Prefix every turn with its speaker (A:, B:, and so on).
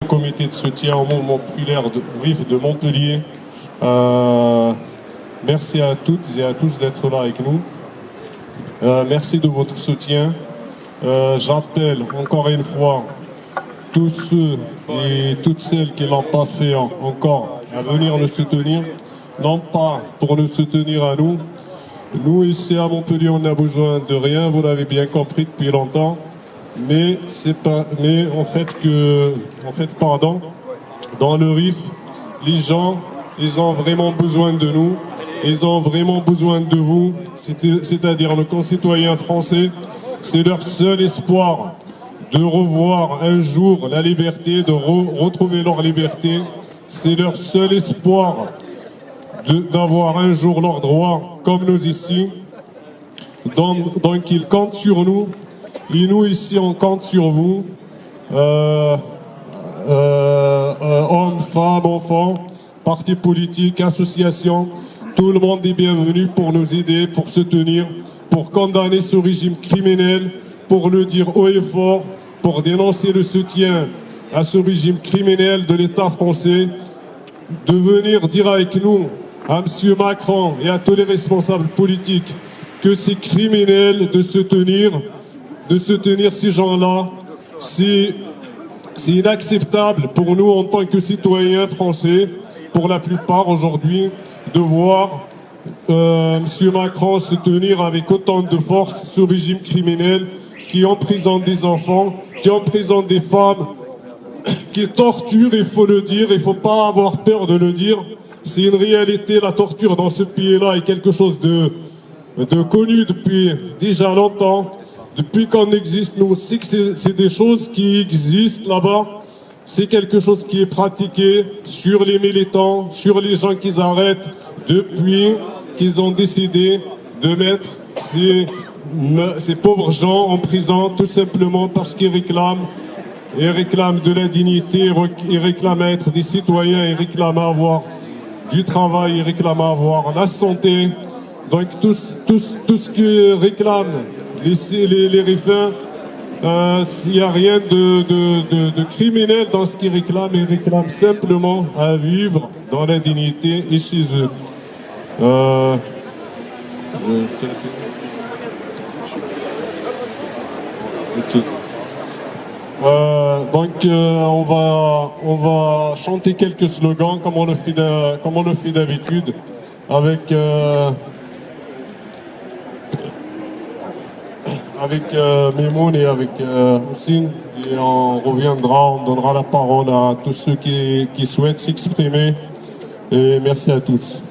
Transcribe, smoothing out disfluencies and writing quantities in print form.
A: comité de soutien au mouvement populaire RIF de Montpellier. Merci à toutes et à tous d'être là avec nous. Merci de votre soutien. J'appelle encore une fois tous ceux et toutes celles qui ne l'ont pas fait encore à venir nous soutenir, non pas pour nous soutenir à nous. Nous, ici à Montpellier, on n'a besoin de rien, vous l'avez bien compris depuis longtemps, mais dans le RIF, les gens, ils ont vraiment besoin de nous, ils ont vraiment besoin de vous, c'est-à-dire nos concitoyens français. C'est leur seul espoir de revoir un jour la liberté, de retrouver leur liberté. C'est leur seul espoir d'avoir un jour leurs droits comme nous ici. Donc ils comptent sur nous et nous ici on compte sur vous, hommes, femmes, enfants, partis politiques, associations. Tout le monde est bienvenu pour nous aider, pour soutenir, pour condamner ce régime criminel, pour le dire haut et fort, pour dénoncer le soutien à ce régime criminel de l'État français, de venir dire avec nous à M. Macron et à tous les responsables politiques que c'est criminel de soutenir ces gens-là. C'est inacceptable pour nous en tant que citoyens français, pour la plupart aujourd'hui, de voir M. Macron soutenir avec autant de force ce régime criminel qui emprisonne des enfants, qui emprisonne des femmes, qui torture, il faut le dire, il ne faut pas avoir peur de le dire. C'est une réalité, la torture dans ce pays-là est quelque chose de connu depuis déjà longtemps. Depuis qu'on existe, nous aussi que c'est des choses qui existent là-bas. C'est quelque chose qui est pratiqué sur les militants, sur les gens qu'ils arrêtent depuis qu'ils ont décidé de mettre ces pauvres gens en prison tout simplement parce qu'ils réclament de la dignité, ils réclament être des citoyens, ils réclament avoir du travail, ils réclament avoir la santé. Donc tout ce que réclament les rifins, il n'y a rien de criminel dans ce qu'ils réclament. Ils réclament simplement à vivre dans la dignité et chez eux. Okay. On va chanter quelques slogans comme on le fait d'habitude avec Memoun et avec Houssine, et on reviendra, on donnera la parole à tous ceux qui souhaitent s'exprimer, et merci à tous.